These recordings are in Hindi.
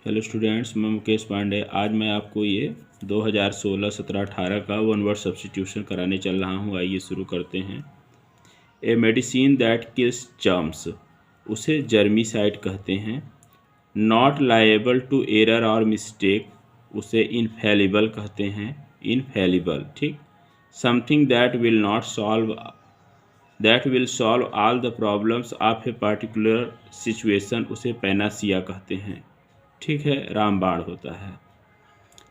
हेलो स्टूडेंट्स, मैं मुकेश पांडे। आज मैं आपको ये 2016, 17, 18 का वन वर्ड सब्स्टिट्यूशन कराने चल रहा हूँ। आइए शुरू करते हैं। A medicine that kills germs, उसे जर्मीसाइड कहते हैं। नॉट लायबल टू एरर और मिस्टेक, उसे इनफेलिबल कहते हैं। इनफेलिबल, ठीक। Something that will solve all the problems of a particular situation, उसे पैनासिया कहते हैं। ठीक है, रामबाण होता है।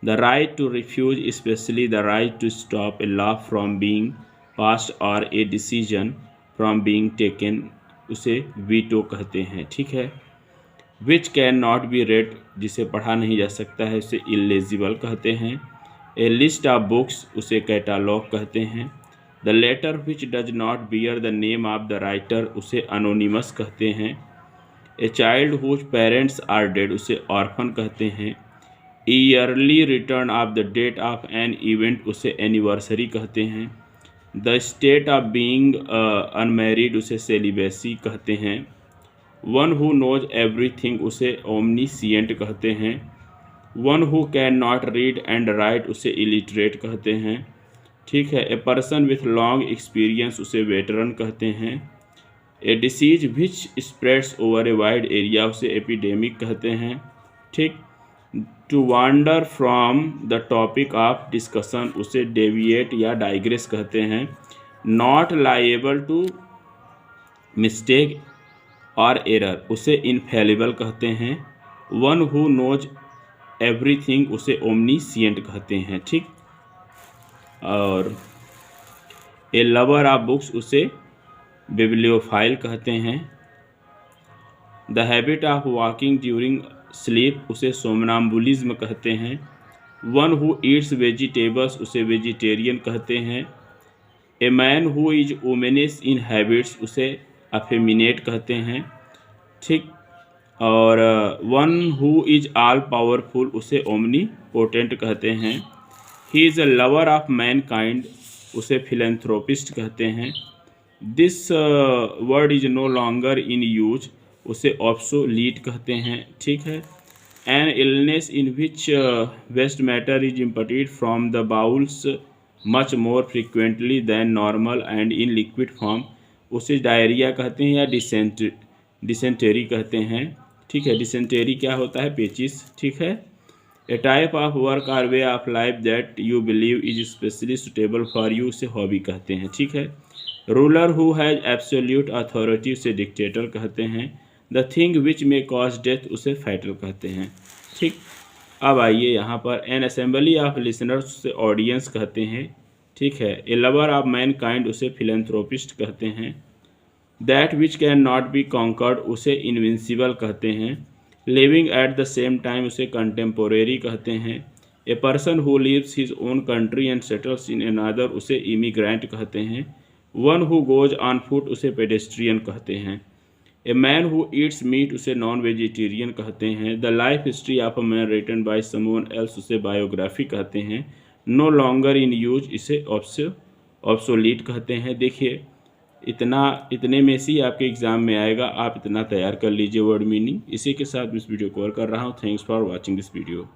The right to refuse, specially the right to stop a law from being passed और a decision from being taken, उसे वीटो कहते हैं। ठीक है। विच कैन नॉट बी रेड, जिसे पढ़ा नहीं जा सकता है, उसे इलेजिबल कहते हैं। ए लिस्ट ऑफ बुक्स, उसे कैटालॉग कहते हैं। The letter which does not bear the name of the writer, उसे अनोनिमस कहते हैं। A child whose parents are dead, उसे ऑर्फन कहते हैं। Yearly return of the date of an event, उसे एनिवर्सरी कहते हैं। The state of being unmarried, उसे सेलिबेसी कहते हैं। वन हु नोज एवरीथिंग, उसे ओमनीसिएंट कहते हैं। One who can not read and write, उसे इलिटरेट कहते हैं। ठीक है। A person with long experience, उसे वेटरन कहते हैं। A disease which spreads over a wide area, उसे एपिडेमिक कहते हैं। ठीक। To wander from the topic of discussion, उसे डेविएट या डाइग्रेस कहते हैं। नॉट लायबल टू मिस्टेक और एरर, उसे इनफेलिबल कहते हैं। वन हु नोज एवरीथिंग, उसे ओमनीसिएंट कहते हैं। ठीक। और ए लवर ऑफ बुक्स, उसे बिब्लियोफाइल कहते हैं। The habit of walking during sleep, उसे सोमनाम्बुलिज्म कहते हैं। वन हु ईट्स वेजिटेबल्स, उसे वेजिटेरियन कहते हैं। A man who is womanish in habits, उसे अफेमिनेट कहते हैं। ठीक। और one who is all powerful, उसे ओमनीपोटेंट कहते हैं। He is a lover of mankind, उसे फिलेंथ्रोपिस्ट कहते हैं। This word is no longer in use, उसे ऑब्सोलीट कहते हैं। ठीक है। An illness in which waste matter is emptied from the bowels much more frequently than normal and in liquid form, उसे डायरिया कहते हैं या डिसेंटेरी कहते हैं। ठीक है। डिसेंटेरी क्या होता है? पेचिस। ठीक है। ए टाइप ऑफ वर्क और way of life that you believe is specially suitable for you, उसे हॉबी कहते हैं। ठीक है। Ruler who has absolute authority, उसे डिक्टेटर कहते हैं। The thing which may cause death, उसे फैटल कहते हैं। ठीक। अब आइए यहाँ पर एन असेंबली ऑफ लिसनर्स, उसे ऑडियंस कहते हैं। ठीक है। A lover of mankind, उसे फिलेंथ्रोपिस्ट कहते हैं। That which can not be conquered, उसे इनविंसिबल कहते हैं। Living at the same time, उसे कंटेम्पोरेरी कहते हैं। A person who lives his own country and settles in another, उसे इमिग्रेंट कहते हैं। One who goes on foot, उसे पेडेस्ट्रियन कहते हैं। A man who eats meat, उसे नॉन वेजिटेरियन कहते हैं। The life history of a man written by someone else, उसे बायोग्राफी कहते हैं। नो लॉन्गर इन यूज, इसे ऑब्सोलीट कहते हैं। देखिए, इतने में से ही आपके एग्जाम में आएगा। आप इतना तैयार कर लीजिए वर्ड मीनिंग। इसी के साथ मैं इस वीडियो को कवर कर रहा हूँ। Thanks for watching this video.